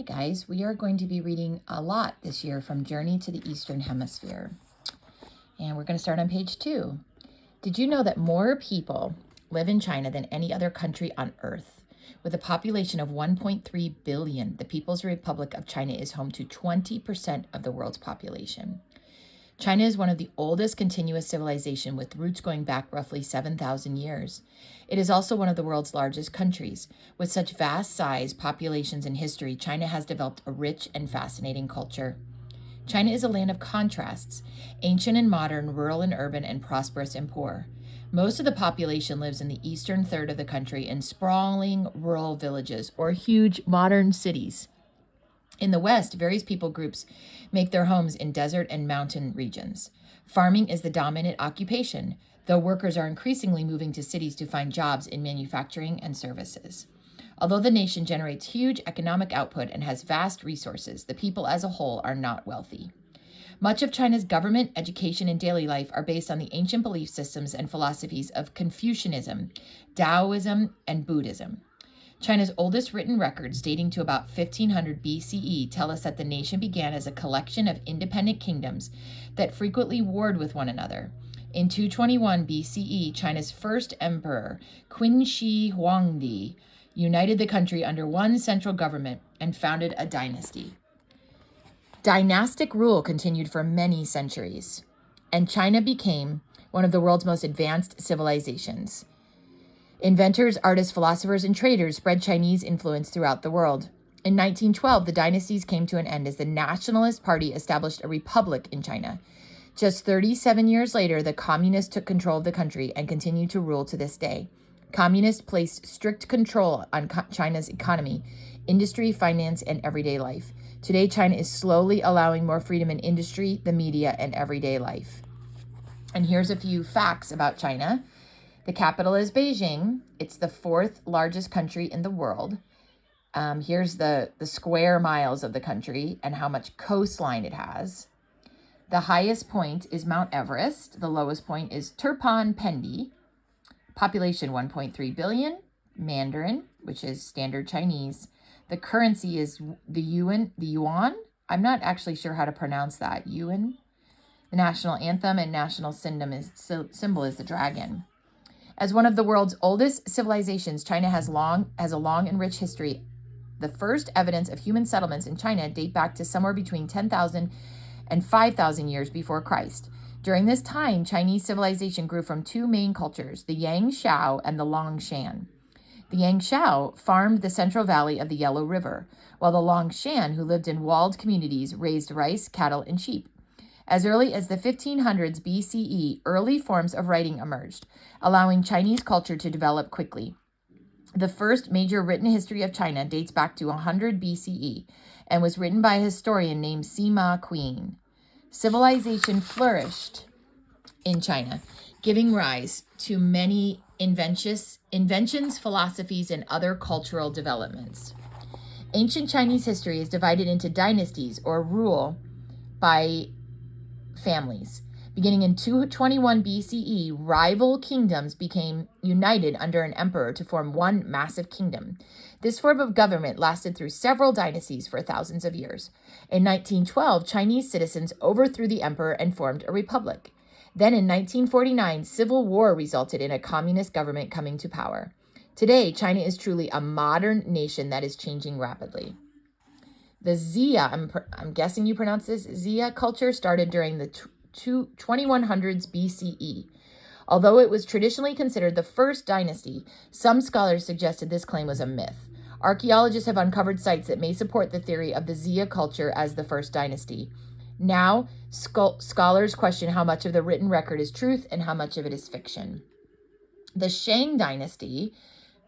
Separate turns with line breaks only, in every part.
Hi guys, we are going to be reading a lot this year from Journey to the Eastern Hemisphere. And we're going to start on page 2. Did you know that more people live in China than any other country on Earth? With a population of 1.3 billion, the People's Republic of China is home to 20% of the world's population. China is one of the oldest continuous civilizations with roots going back roughly 7,000 years. It is also one of the world's largest countries. With such vast size, populations, and history, China has developed a rich and fascinating culture. China is a land of contrasts, ancient and modern, rural and urban, and prosperous and poor. Most of the population lives in the eastern third of the country in sprawling rural villages or huge modern cities. In the West, various people groups make their homes in desert and mountain regions. Farming is the dominant occupation, though workers are increasingly moving to cities to find jobs in manufacturing and services. Although the nation generates huge economic output and has vast resources, the people as a whole are not wealthy. Much of China's government, education, and daily life are based on the ancient belief systems and philosophies of Confucianism, Taoism, and Buddhism. China's oldest written records, dating to about 1500 BCE, tell us that the nation began as a collection of independent kingdoms that frequently warred with one another. In 221 BCE, China's first emperor, Qin Shi Huangdi, united the country under one central government and founded a dynasty. Dynastic rule continued for many centuries, and China became one of the world's most advanced civilizations. Inventors, artists, philosophers, and traders spread Chinese influence throughout the world. In 1912, the dynasties came to an end as the Nationalist Party established a republic in China. Just 37 years later, the communists took control of the country and continue to rule to this day. Communists placed strict control on China's economy, industry, finance, and everyday life. Today, China is slowly allowing more freedom in industry, the media, and everyday life. And here's a few facts about China. The capital is Beijing. It's the 4th largest country in the world. Here's the square miles of the country and how much coastline it has. The highest point is Mount Everest. The lowest point is Turpan Pendi. Population 1.3 billion. Mandarin, which is standard Chinese. The currency is the yuan. I'm not actually sure how to pronounce that. Yuan. The national anthem and national symbol is the dragon. As one of the world's oldest civilizations, China has a long and rich history. The first evidence of human settlements in China date back to somewhere between 10,000 and 5,000 years before Christ. During this time, Chinese civilization grew from two main cultures, the Yang Shao and the Long Shan. The Yang Shao farmed the central valley of the Yellow River, while the Long Shan, who lived in walled communities, raised rice, cattle, and sheep. As early as the 1500s BCE, early forms of writing emerged, allowing Chinese culture to develop quickly. The first major written history of China dates back to 100 BCE and was written by a historian named Sima Qian. Civilization flourished in China, giving rise to many inventions, philosophies, and other cultural developments. Ancient Chinese history is divided into dynasties or rule by families. Beginning in 221 BCE, rival kingdoms became united under an emperor to form one massive kingdom. This form of government lasted through several dynasties for thousands of years. In 1912, Chinese citizens overthrew the emperor and formed a republic. Then in 1949, civil war resulted in a communist government coming to power. Today, China is truly a modern nation that is changing rapidly. The Xia, I'm guessing you pronounce this, Xia culture started during the 2100s BCE. Although it was traditionally considered the first dynasty, some scholars suggested this claim was a myth. Archaeologists have uncovered sites that may support the theory of the Xia culture as the first dynasty. Now, scholars question how much of the written record is truth and how much of it is fiction. The Shang dynasty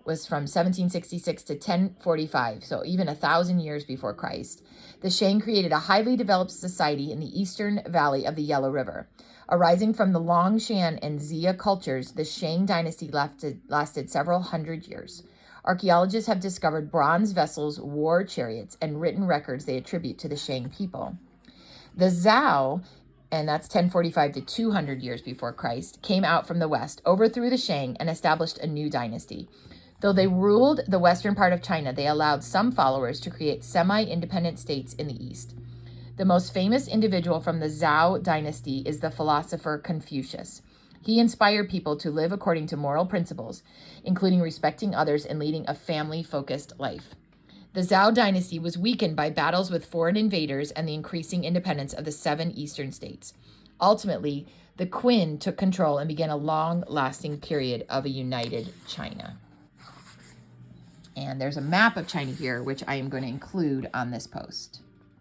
was from 1766 to 1045, so even 1,000 years before Christ. The Shang created a highly developed society in the eastern valley of the Yellow River. Arising from the Long Shan and Xia cultures, the Shang dynasty lasted several hundred years. Archaeologists have discovered bronze vessels, war chariots, and written records they attribute to the Shang people. The Zhao, and that's 1045 to 200 years before Christ, came out from the west, overthrew the Shang, and established a new dynasty. Though they ruled the western part of China, they allowed some followers to create semi-independent states in the east. The most famous individual from the Zhou dynasty is the philosopher Confucius. He inspired people to live according to moral principles, including respecting others and leading a family-focused life. The Zhou dynasty was weakened by battles with foreign invaders and the increasing independence of the 7 eastern states. Ultimately, the Qin took control and began a long-lasting period of a united China. And there's a map of China here, which I am going to include on this post.